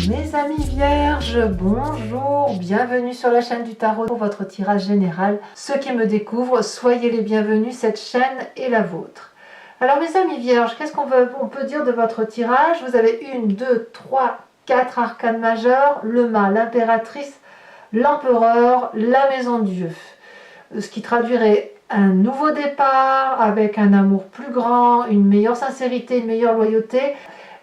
Mes amis vierges, bonjour, bienvenue sur la chaîne du tarot pour votre tirage général. Ceux qui me découvrent, soyez les bienvenus, cette chaîne est la vôtre. Alors mes amis vierges, qu'est-ce qu'on peut dire de votre tirage? Vous avez 1, 2, 3, 4 arcanes majeurs, le mât, l'impératrice, l'empereur, la maison de Dieu. Ce qui traduirait un nouveau départ avec un amour plus grand, une meilleure sincérité, une meilleure loyauté.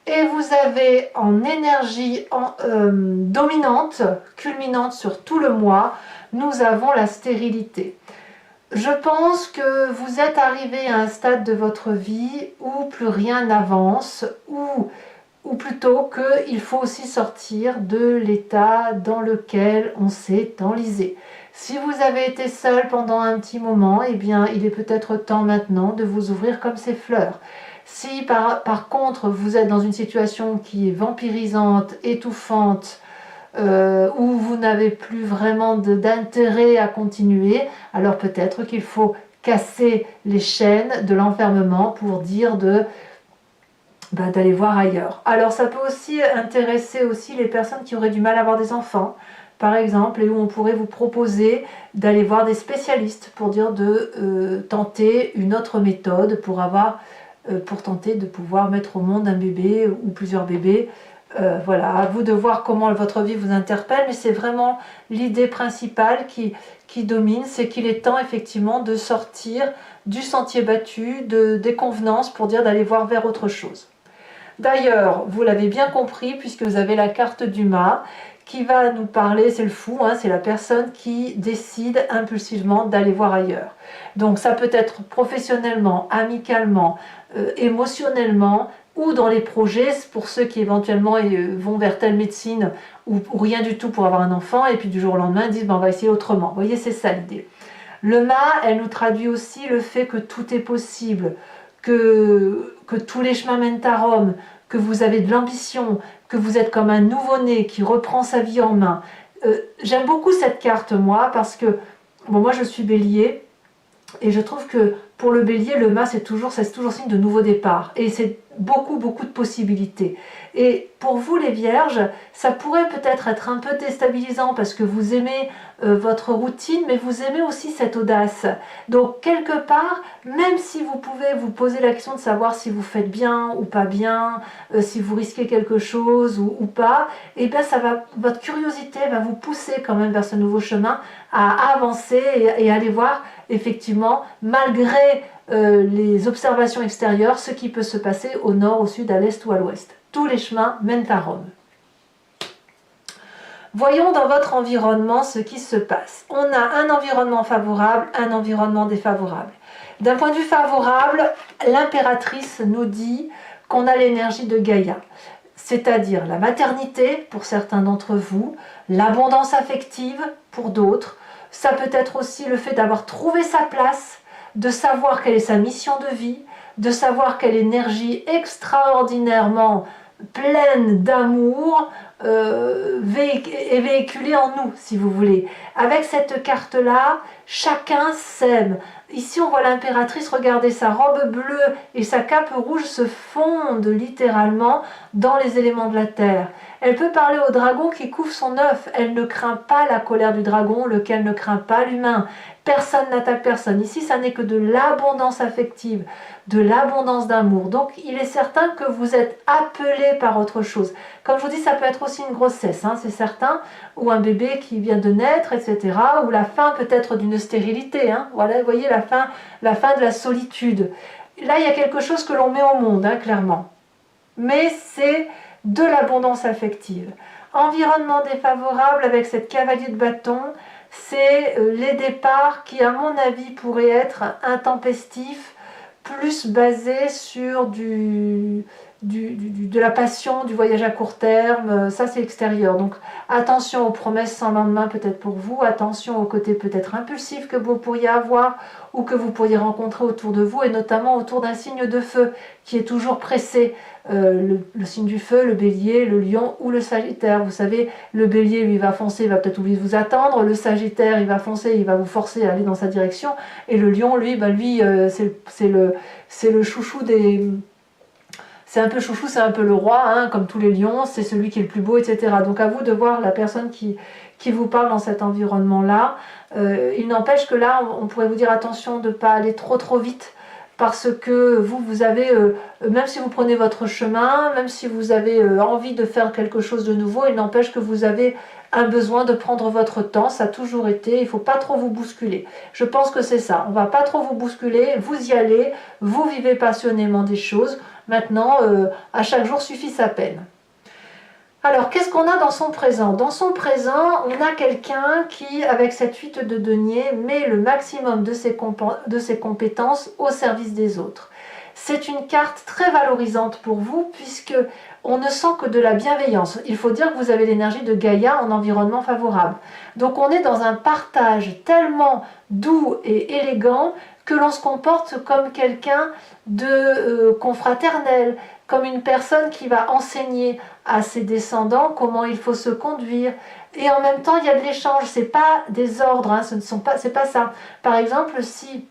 Et vous avez en énergie dominante, culminante sur tout le mois, nous avons la stérilité. Je pense que vous êtes arrivé à un stade de votre vie où plus rien n'avance, ou plutôt qu'il faut aussi sortir de l'état dans lequel on s'est enlisé. Si vous avez été seul pendant un petit moment, eh bien, il est peut-être temps maintenant de vous ouvrir comme ces fleurs. Si par contre vous êtes dans une situation qui est vampirisante, étouffante, où vous n'avez plus vraiment d'intérêt à continuer, alors peut-être qu'il faut casser les chaînes de l'enfermement pour dire d'aller voir ailleurs. Alors ça peut aussi intéresser aussi les personnes qui auraient du mal à avoir des enfants, par exemple, et où on pourrait vous proposer d'aller voir des spécialistes pour dire de tenter une autre méthode pour tenter de pouvoir mettre au monde un bébé ou plusieurs bébés. Voilà, à vous de voir comment votre vie vous interpelle, mais c'est vraiment l'idée principale qui domine, c'est qu'il est temps effectivement de sortir du sentier battu, des convenances pour dire d'aller voir vers autre chose. D'ailleurs, vous l'avez bien compris, puisque vous avez la carte du mât, qui va nous parler, c'est le fou, hein, c'est la personne qui décide impulsivement d'aller voir ailleurs. Donc ça peut être professionnellement, amicalement, émotionnellement, ou dans les projets, pour ceux qui éventuellement vont vers telle médecine, ou rien du tout pour avoir un enfant, et puis du jour au lendemain disent ben, on va essayer autrement. Vous voyez, c'est ça l'idée. Le mât, elle nous traduit aussi le fait que tout est possible, que tous les chemins mènent à Rome, que vous avez de l'ambition, que vous êtes comme un nouveau-né qui reprend sa vie en main. J'aime beaucoup cette carte, moi, parce que bon, moi je suis bélier, et je trouve que pour le bélier, le mât, c'est toujours signe de nouveau départ. Et c'est beaucoup de possibilités. Et pour vous, les vierges, ça pourrait peut-être être un peu déstabilisant parce que vous aimez votre routine, mais vous aimez aussi cette audace. Donc, quelque part, même si vous pouvez vous poser la question de savoir si vous faites bien ou pas bien, si vous risquez quelque chose ou pas, et bien votre curiosité va vous pousser quand même vers ce nouveau chemin à avancer et aller voir effectivement, malgré les observations extérieures, ce qui peut se passer au nord, au sud, à l'est ou à l'ouest. Tous les chemins mènent à Rome. Voyons dans votre environnement ce qui se passe. On a un environnement favorable, un environnement défavorable. D'un point de vue favorable, l'impératrice nous dit qu'on a l'énergie de Gaïa, c'est-à-dire la maternité pour certains d'entre vous, l'abondance affective pour d'autres. Ça peut être aussi le fait d'avoir trouvé sa place, de savoir quelle est sa mission de vie, de savoir quelle énergie extraordinairement pleine d'amour est véhiculée en nous, si vous voulez. Avec cette carte-là, chacun s'aime. Ici, on voit l'impératrice, regardez, sa robe bleue et sa cape rouge se fondent littéralement dans les éléments de la terre. Elle peut parler au dragon qui couvre son œuf. Elle ne craint pas la colère du dragon, lequel ne craint pas l'humain. Personne n'attaque personne. Ici, ça n'est que de l'abondance affective, de l'abondance d'amour. Donc, il est certain que vous êtes appelé par autre chose. Comme je vous dis, ça peut être aussi une grossesse, hein, c'est certain, ou un bébé qui vient de naître, etc. Ou la fin peut-être d'une stérilité. Hein. Voilà, vous voyez, la fin de la solitude. Là, il y a quelque chose que l'on met au monde, hein, clairement. Mais c'est de l'abondance affective. Environnement défavorable avec cette cavalier de bâton, c'est les départs qui, à mon avis, pourraient être intempestifs, plus basés sur de la passion, du voyage à court terme, ça c'est extérieur. Donc attention aux promesses sans lendemain peut-être pour vous, attention aux côtés peut-être impulsifs que vous pourriez avoir ou que vous pourriez rencontrer autour de vous, et notamment autour d'un signe de feu qui est toujours pressé. Le signe du feu, le bélier, le lion ou le sagittaire. Vous savez, le bélier lui va foncer, il va peut-être oublier de vous attendre, le sagittaire il va foncer, il va vous forcer à aller dans sa direction, et le lion lui, c'est le chouchou des... c'est un peu chouchou, c'est un peu le roi, hein, comme tous les lions, c'est celui qui est le plus beau, etc. Donc à vous de voir la personne qui vous parle dans cet environnement-là. Il n'empêche que là, on pourrait vous dire attention de ne pas aller trop vite, parce que vous avez, même si vous prenez votre chemin, même si vous avez envie de faire quelque chose de nouveau, il n'empêche que vous avez un besoin de prendre votre temps, ça a toujours été, il ne faut pas trop vous bousculer. Je pense que c'est ça, on ne va pas trop vous bousculer, vous y allez, vous vivez passionnément des choses. Maintenant, à chaque jour suffit sa peine. Alors, qu'est-ce qu'on a dans son présent? Dans son présent, on a quelqu'un qui, avec cette 8 de denier, met le maximum de ses compétences au service des autres. C'est une carte très valorisante pour vous, puisque on ne sent que de la bienveillance. Il faut dire que vous avez l'énergie de Gaïa en environnement favorable. Donc on est dans un partage tellement doux et élégant que l'on se comporte comme quelqu'un de confraternel, comme une personne qui va enseigner à ses descendants comment il faut se conduire. Et en même temps, il y a de l'échange. C'est pas des ordres, hein, c'est pas ça. Par exemple, si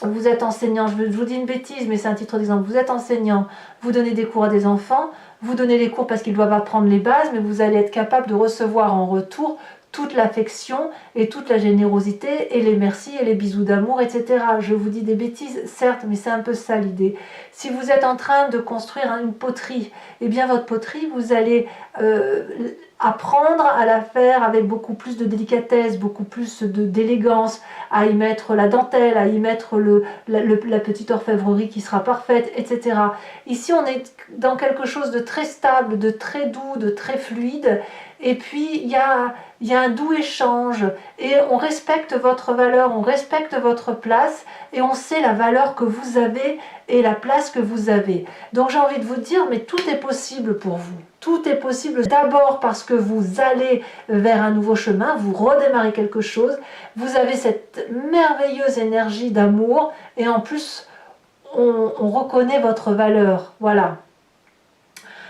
vous êtes enseignant, je vous dis une bêtise, mais c'est un titre d'exemple, vous êtes enseignant, vous donnez des cours à des enfants, vous donnez les cours parce qu'ils doivent apprendre les bases, mais vous allez être capable de recevoir en retour toute l'affection et toute la générosité et les merci et les bisous d'amour, etc. Je vous dis des bêtises, certes, mais c'est un peu ça l'idée. Si vous êtes en train de construire une poterie, eh bien votre poterie, vous allez apprendre à la faire avec beaucoup plus de délicatesse, beaucoup plus d'élégance, à y mettre la dentelle, à y mettre la petite orfèvrerie qui sera parfaite, etc. Ici, on est dans quelque chose de très stable, de très doux, de très fluide, et puis il y a un doux échange, et on respecte votre valeur, on respecte votre place, et on sait la valeur que vous avez et la place que vous avez. Donc j'ai envie de vous dire, mais tout est possible pour vous. Tout est possible d'abord parce que vous allez vers un nouveau chemin, vous redémarrez quelque chose, vous avez cette merveilleuse énergie d'amour, et en plus, on reconnaît votre valeur. Voilà.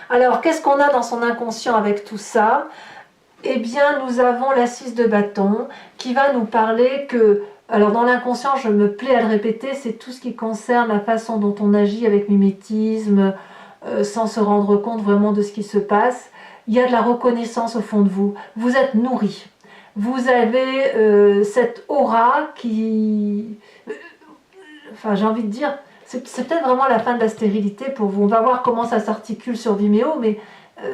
Alors, qu'est-ce qu'on a dans son inconscient avec tout ça? Eh bien, nous avons la 6 de bâton qui va nous parler que, alors dans l'inconscient, je me plais à le répéter, c'est tout ce qui concerne la façon dont on agit avec mimétisme, sans se rendre compte vraiment de ce qui se passe. Il y a de la reconnaissance au fond de vous. Vous êtes nourri. Vous avez cette aura qui... Enfin, j'ai envie de dire, c'est peut-être vraiment la fin de la stérilité pour vous. On va voir comment ça s'articule sur Vimeo, mais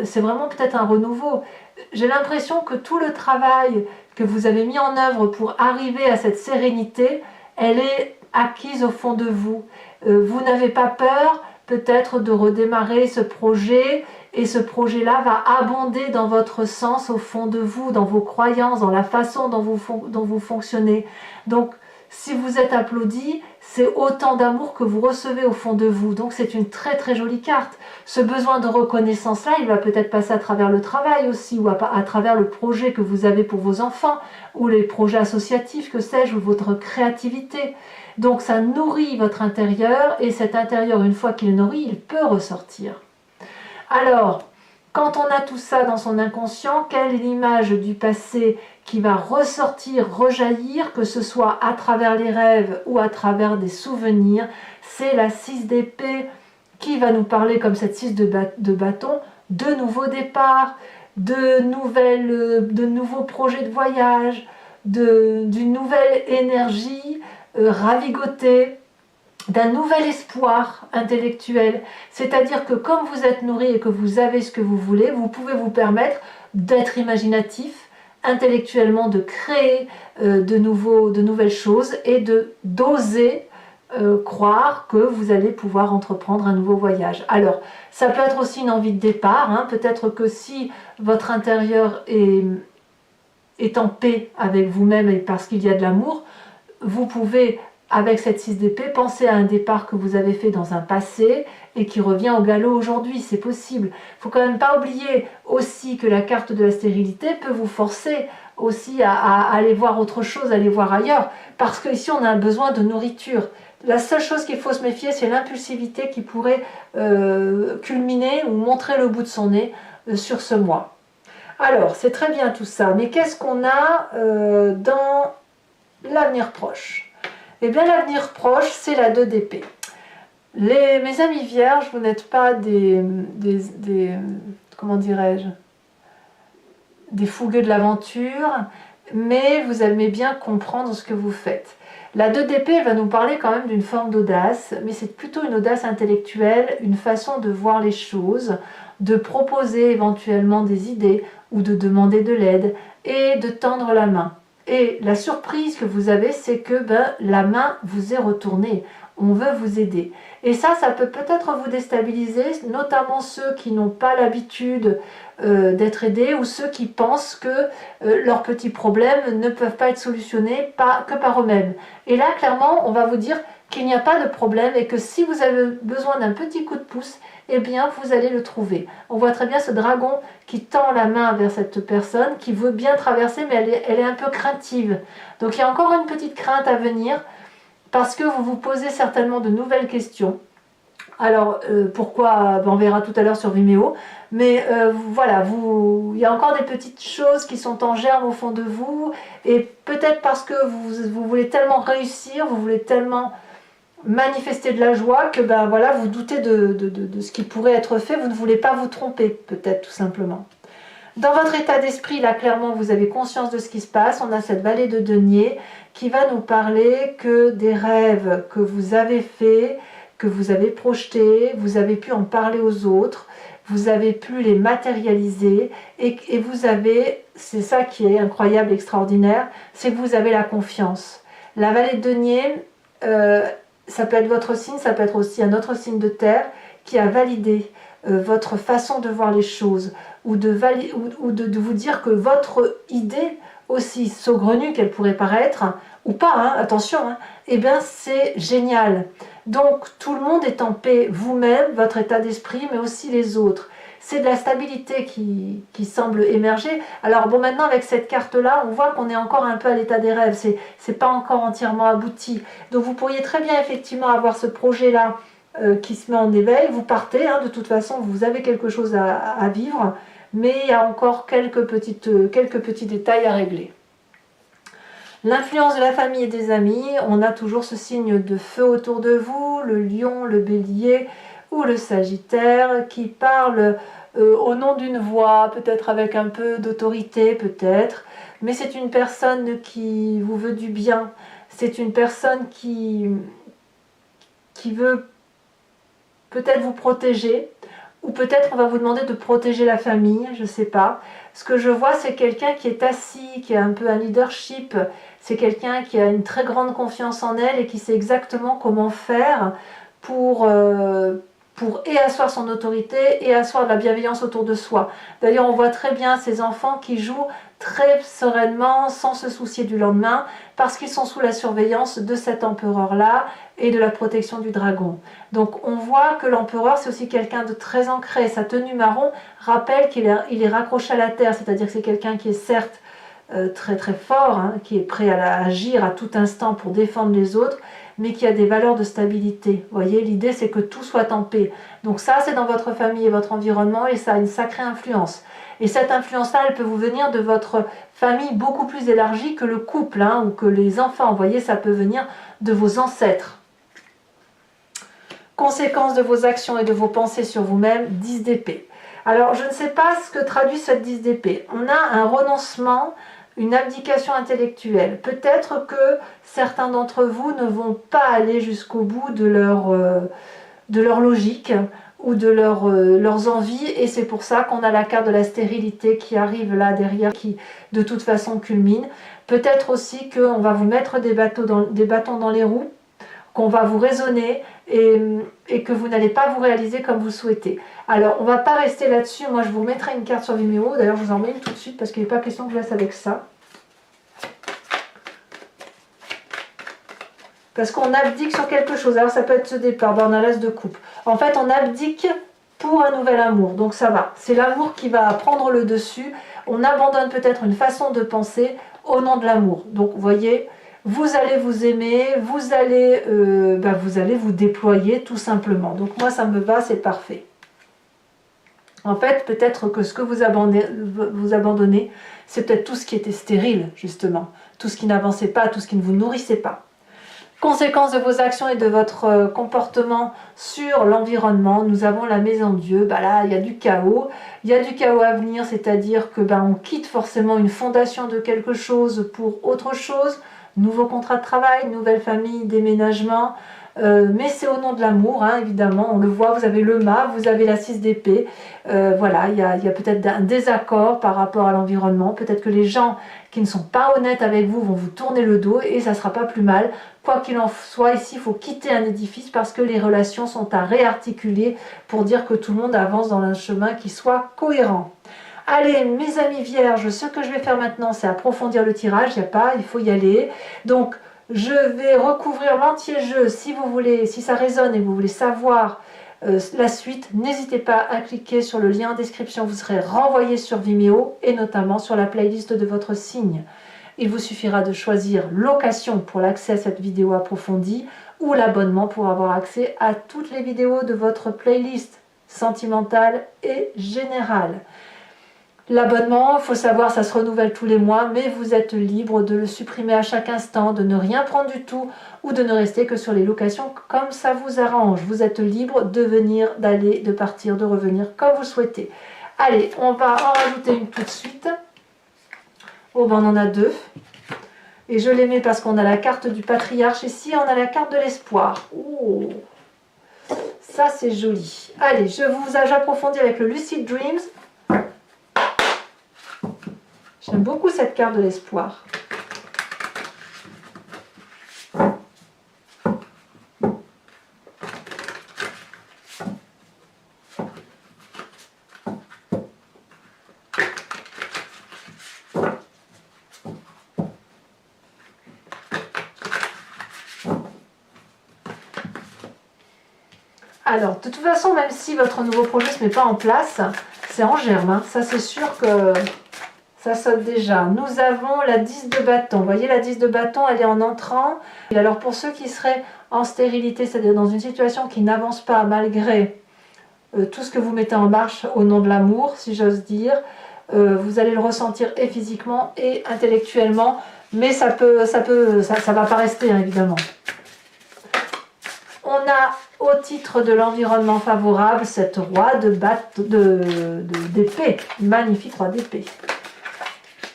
c'est vraiment peut-être un renouveau. J'ai l'impression que tout le travail que vous avez mis en œuvre pour arriver à cette sérénité, elle est acquise au fond de vous. Vous n'avez pas peur peut-être de redémarrer ce projet, et ce projet-là va abonder dans votre sens au fond de vous, dans vos croyances, dans la façon dont vous fonctionnez. Donc, si vous êtes applaudi, c'est autant d'amour que vous recevez au fond de vous. Donc c'est une très très jolie carte. Ce besoin de reconnaissance-là, il va peut-être passer à travers le travail aussi, ou à travers le projet que vous avez pour vos enfants, ou les projets associatifs, que sais-je, ou votre créativité. Donc ça nourrit votre intérieur, et cet intérieur, une fois qu'il est nourri, il peut ressortir. Alors, quand on a tout ça dans son inconscient, quelle est l'image du passé qui va ressortir, rejaillir, que ce soit à travers les rêves ou à travers des souvenirs? C'est la 6 d'épée qui va nous parler, comme cette 6 de bâton, de nouveaux départs, de nouveaux projets de voyage, d'une nouvelle énergie ravigotée, d'un nouvel espoir intellectuel. C'est-à-dire que comme vous êtes nourri et que vous avez ce que vous voulez, vous pouvez vous permettre d'être imaginatif, intellectuellement, de créer de nouvelles choses, et d'oser croire que vous allez pouvoir entreprendre un nouveau voyage. Alors, ça peut être aussi une envie de départ, hein. Peut-être que si votre intérieur est en paix avec vous-même et parce qu'il y a de l'amour, vous pouvez, avec cette 6 d'épée, pensez à un départ que vous avez fait dans un passé et qui revient au galop aujourd'hui, c'est possible. Il ne faut quand même pas oublier aussi que la carte de la stérilité peut vous forcer aussi à aller voir autre chose, à aller voir ailleurs, parce qu'ici on a un besoin de nourriture. La seule chose qu'il faut se méfier, c'est l'impulsivité qui pourrait culminer ou montrer le bout de son nez sur ce mois. Alors, c'est très bien tout ça, mais qu'est-ce qu'on a dans l'avenir proche? Eh bien, l'avenir proche, c'est la 2 d'épée. Mes amis vierges, vous n'êtes pas comment dirais-je, des fougueux de l'aventure, mais vous aimez bien comprendre ce que vous faites. La 2 d'épée, elle va nous parler quand même d'une forme d'audace, mais c'est plutôt une audace intellectuelle, une façon de voir les choses, de proposer éventuellement des idées ou de demander de l'aide et de tendre la main. Et la surprise que vous avez, c'est que la main vous est retournée. On veut vous aider. Et ça peut peut-être vous déstabiliser, notamment ceux qui n'ont pas l'habitude d'être aidés ou ceux qui pensent que leurs petits problèmes ne peuvent pas être solutionnés que par eux-mêmes. Et là, clairement, on va vous dire qu'il n'y a pas de problème et que si vous avez besoin d'un petit coup de pouce, eh bien, vous allez le trouver. On voit très bien ce dragon qui tend la main vers cette personne, qui veut bien traverser, mais elle est un peu craintive. Donc, il y a encore une petite crainte à venir, parce que vous vous posez certainement de nouvelles questions. Alors, pourquoi, on verra tout à l'heure sur Vimeo, mais voilà, il y a encore des petites choses qui sont en germe au fond de vous, et peut-être parce que vous voulez tellement réussir, vous voulez tellement manifester de la joie que voilà, vous doutez de ce qui pourrait être fait, vous ne voulez pas vous tromper, peut-être tout simplement. Dans votre état d'esprit, là clairement vous avez conscience de ce qui se passe. On a cette vallée de denier qui va nous parler que des rêves que vous avez faits, que vous avez projetés, vous avez pu en parler aux autres, vous avez pu les matérialiser et vous avez, c'est ça qui est incroyable, extraordinaire, c'est que vous avez la confiance. La vallée de denier, ça peut être votre signe, ça peut être aussi un autre signe de terre qui a validé votre façon de voir les choses ou de vous dire que votre idée, aussi saugrenue qu'elle pourrait paraître, ou pas, hein, attention, hein, eh bien c'est génial. Donc tout le monde est en paix, vous-même, votre état d'esprit, mais aussi les autres. C'est de la stabilité qui semble émerger. Alors bon, maintenant avec cette carte-là, on voit qu'on est encore un peu à l'état des rêves, c'est pas encore entièrement abouti. Donc vous pourriez très bien effectivement avoir ce projet-là qui se met en éveil, vous partez, hein, de toute façon vous avez quelque chose à vivre, mais il y a encore quelques petits détails à régler. L'influence de la famille et des amis, on a toujours ce signe de feu autour de vous, le lion, le bélier ou le sagittaire qui parle au nom d'une voix, peut-être avec un peu d'autorité, peut-être, mais c'est une personne qui vous veut du bien, c'est une personne qui veut peut-être vous protéger, ou peut-être on va vous demander de protéger la famille, je ne sais pas. Ce que je vois, c'est quelqu'un qui est assis, qui a un peu un leadership, c'est quelqu'un qui a une très grande confiance en elle et qui sait exactement comment faire pour et asseoir son autorité et asseoir de la bienveillance autour de soi. D'ailleurs, on voit très bien ces enfants qui jouent très sereinement, sans se soucier du lendemain, parce qu'ils sont sous la surveillance de cet empereur-là et de la protection du dragon. Donc on voit que l'empereur, c'est aussi quelqu'un de très ancré. Sa tenue marron rappelle qu'il est raccroché à la terre, c'est-à-dire que c'est quelqu'un qui est certes très très fort, hein, qui est prêt à agir à tout instant pour défendre les autres, mais qui a des valeurs de stabilité. Vous voyez, l'idée c'est que tout soit en paix. Donc ça, c'est dans votre famille et votre environnement, et ça a une sacrée influence. Et cette influence-là, elle peut vous venir de votre famille beaucoup plus élargie que le couple, hein, ou que les enfants. Vous voyez, ça peut venir de vos ancêtres. Conséquence de vos actions et de vos pensées sur vous-même, 10 d'épée. Alors, je ne sais pas ce que traduit cette 10 d'épée. On a un renoncement, une abdication intellectuelle. Peut-être que certains d'entre vous ne vont pas aller jusqu'au bout de leur logique ou de leurs envies, et c'est pour ça qu'on a la carte de la stérilité qui arrive là derrière, qui de toute façon culmine. Peut-être aussi qu'on va vous mettre des bâtons dans les roues, qu'on va vous raisonner et que vous n'allez pas vous réaliser comme vous souhaitez. Alors, on ne va pas rester là-dessus. Moi, je vous remettrai une carte sur Vimeo. D'ailleurs, je vous en mets une tout de suite parce qu'il n'est pas question que je laisse avec ça. Parce qu'on abdique sur quelque chose. Alors, ça peut être ce départ. On a l'as de coupe. En fait, on abdique pour un nouvel amour. Donc, ça va. C'est l'amour qui va prendre le dessus. On abandonne peut-être une façon de penser au nom de l'amour. Donc, vous voyez, vous allez vous aimer, vous allez vous déployer tout simplement. Donc, moi, ça me va, c'est parfait. En fait, peut-être que ce que vous abandonnez, c'est peut-être tout ce qui était stérile, justement. Tout ce qui n'avançait pas, tout ce qui ne vous nourrissait pas. Conséquence de vos actions et de votre comportement sur l'environnement, nous avons la maison de Dieu. Bah là, il y a du chaos. Il y a du chaos à venir, c'est-à-dire que on quitte forcément une fondation de quelque chose pour autre chose. Nouveau contrat de travail, nouvelle famille, déménagement. Mais c'est au nom de l'amour, hein, évidemment. On le voit, vous avez le mât, vous avez la 6 d'épée. Voilà, il y a peut-être un désaccord par rapport à l'environnement. Peut-être que les gens qui ne sont pas honnêtes avec vous vont vous tourner le dos et ça ne sera pas plus mal. Quoi qu'il en soit, ici, il faut quitter un édifice parce que les relations sont à réarticuler pour dire que tout le monde avance dans un chemin qui soit cohérent. Allez, mes amis vierges, ce que je vais faire maintenant, c'est approfondir le tirage. Il n'y a pas, il faut y aller. Donc, je vais recouvrir l'entier jeu. Si vous voulez, si ça résonne et vous voulez savoir la suite, n'hésitez pas à cliquer sur le lien en description. Vous serez renvoyé sur Vimeo et notamment sur la playlist de votre signe. Il vous suffira de choisir location pour l'accès à cette vidéo approfondie ou l'abonnement pour avoir accès à toutes les vidéos de votre playlist sentimentale et générale. L'abonnement, il faut savoir, ça se renouvelle tous les mois, mais vous êtes libre de le supprimer à chaque instant, de ne rien prendre du tout ou de ne rester que sur les locations comme ça vous arrange. Vous êtes libre de venir, d'aller, de partir, de revenir comme vous souhaitez. Allez, on va en rajouter une tout de suite. Oh ben on en a deux. Et je les mets parce qu'on a la carte du patriarche ici, on a la carte de l'espoir. Oh, ça c'est joli. Allez, j'approfondis avec le Lucid Dreams. J'aime beaucoup cette carte de l'espoir. Alors, de toute façon, même si votre nouveau projet ne se met pas en place, c'est en germe. Hein. Ça, c'est sûr que ça saute déjà. Nous avons la 10 de bâton. Vous voyez, la 10 de bâton, elle est en entrant. Et alors, pour ceux qui seraient en stérilité, c'est-à-dire dans une situation qui n'avance pas malgré tout ce que vous mettez en marche au nom de l'amour, si j'ose dire, vous allez le ressentir et physiquement et intellectuellement. Mais ça va pas rester, hein, évidemment. On a au titre de l'environnement favorable cette roi d'épée, magnifique roi d'épée.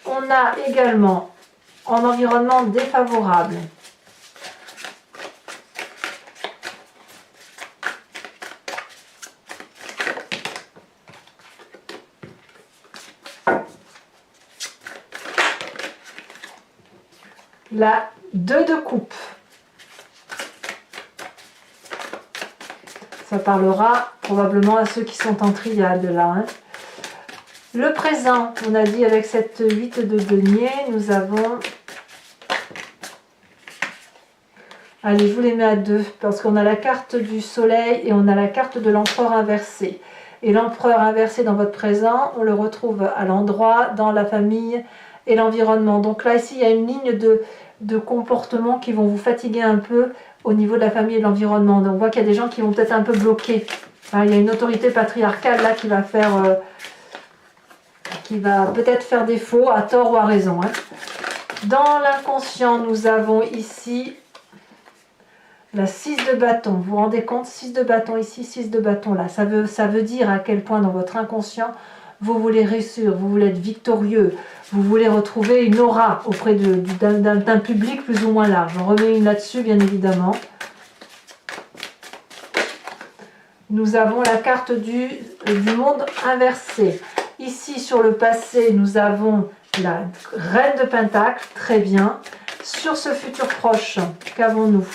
On a également en environnement défavorable la 2 de coupe. Ça parlera probablement à ceux qui sont en triade là. Hein. Le présent, on a dit avec cette 8 de denier, nous avons... Allez, je vous les mets à deux, parce qu'on a la carte du soleil et on a la carte de l'empereur inversé. Et l'empereur inversé dans votre présent, on le retrouve à l'endroit, dans la famille et l'environnement. Donc là, ici, il y a une ligne de comportement qui vont vous fatiguer un peu au niveau de la famille et de l'environnement. Donc on voit qu'il y a des gens qui vont peut-être un peu bloquer. Hein, il y a une autorité patriarcale là qui va faire... qui va peut-être faire défaut, à tort ou à raison. Hein. Dans l'inconscient, nous avons ici la 6 de bâton. Vous vous rendez compte, 6 de bâton ici, 6 de bâton là. Ça veut dire à quel point dans votre inconscient, vous voulez réussir, vous voulez être victorieux, vous voulez retrouver une aura auprès d'un public plus ou moins large. On remet une là-dessus, bien évidemment. Nous avons la carte du monde inversé. Ici, sur le passé, nous avons la reine de Pentacle, très bien. Sur ce futur proche, qu'avons-nous?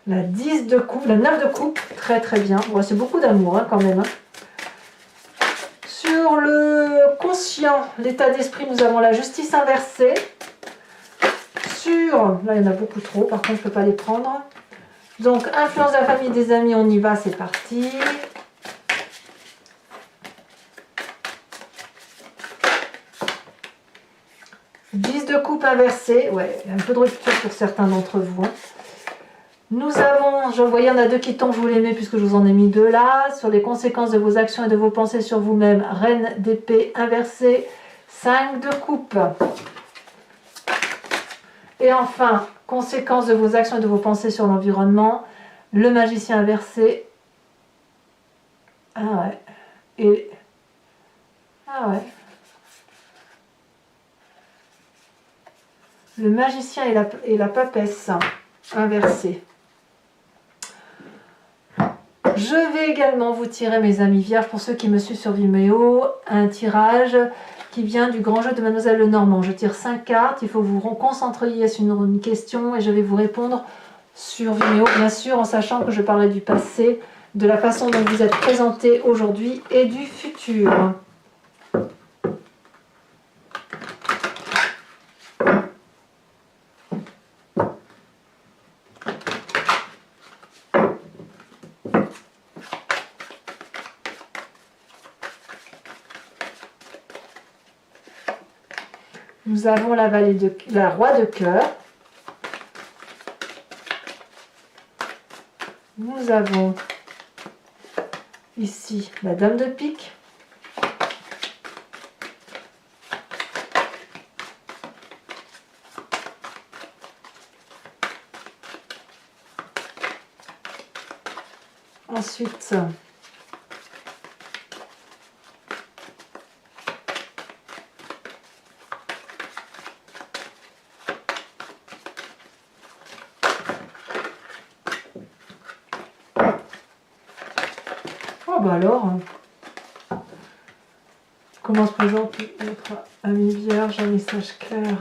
La 10 de coupe, la 9 de coupe, très très bien. Bon, c'est beaucoup d'amour hein, quand même. Hein. Sur le conscient, l'état d'esprit, nous avons la justice inversée. Là il y en a beaucoup trop, par contre je ne peux pas les prendre. Donc influence de la famille, des amis, on y va, c'est parti. De coupe inversée, ouais, un peu de rupture pour certains d'entre vous. Hein. Nous avons, je voyais, il y en a deux qui tombent, je vous les mets puisque je vous en ai mis deux là. Sur les conséquences de vos actions et de vos pensées sur vous-même, reine d'épée inversée. 5 de coupe. Et enfin, conséquence de vos actions et de vos pensées sur l'environnement, le magicien inversé. Ah ouais. Et... Ah ouais. Le magicien et la papesse inversée. Je vais également vous tirer, mes amis vierges, pour ceux qui me suivent sur Vimeo, un tirage qui vient du grand jeu de Mademoiselle Lenormand. Je tire 5 cartes, il faut vous concentrer sur une question et je vais vous répondre sur Vimeo, bien sûr, en sachant que je parlerai du passé, de la façon dont vous êtes présenté aujourd'hui et du futur. Nous avons la roi de cœur. Nous avons ici la dame de pique. Ensuite, oh bah alors, comment se présente notre ami vierge, un message clair.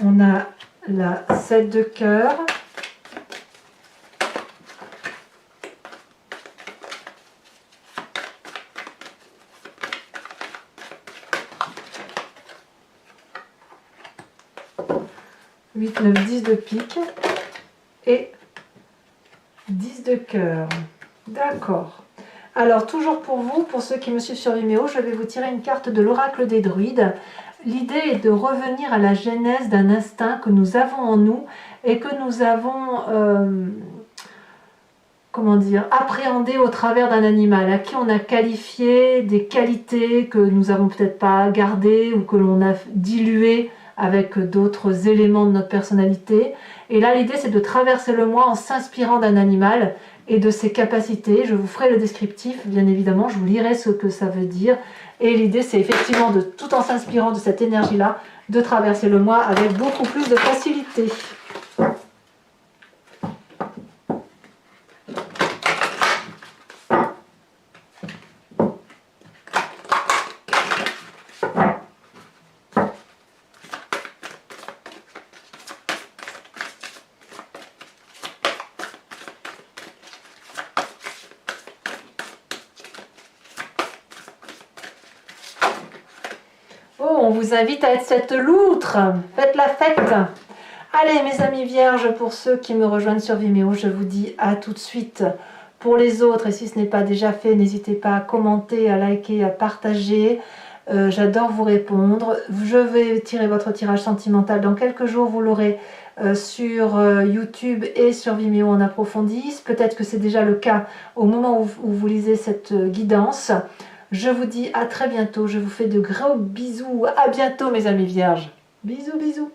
On a la 7 de cœur. Huit, 9, 10 de pique et 10 de cœur. D'accord. Alors, toujours pour vous, pour ceux qui me suivent sur Vimeo, je vais vous tirer une carte de l'oracle des druides. L'idée est de revenir à la genèse d'un instinct que nous avons en nous et que nous avons, comment dire, appréhendé au travers d'un animal à qui on a qualifié des qualités que nous n'avons peut-être pas gardées ou que l'on a diluées avec d'autres éléments de notre personnalité. Et là, l'idée, c'est de traverser le moi en s'inspirant d'un animal et de ses capacités. Je vous ferai le descriptif, bien évidemment, je vous lirai ce que ça veut dire. Et l'idée, c'est effectivement, de, tout en s'inspirant de cette énergie-là, de traverser le moi avec beaucoup plus de facilité. Oh, on vous invite à être cette loutre. Faites la fête. Allez, mes amis vierges, pour ceux qui me rejoignent sur Vimeo, je vous dis à tout de suite. Pour les autres, et si ce n'est pas déjà fait, n'hésitez pas à commenter, à liker, à partager. J'adore vous répondre. Je vais tirer votre tirage sentimental dans quelques jours. Vous l'aurez sur YouTube et sur Vimeo en approfondi. Peut-être que c'est déjà le cas au moment où vous lisez cette guidance. Je vous dis à très bientôt. Je vous fais de gros bisous. À bientôt, mes amis vierges. Bisous, bisous.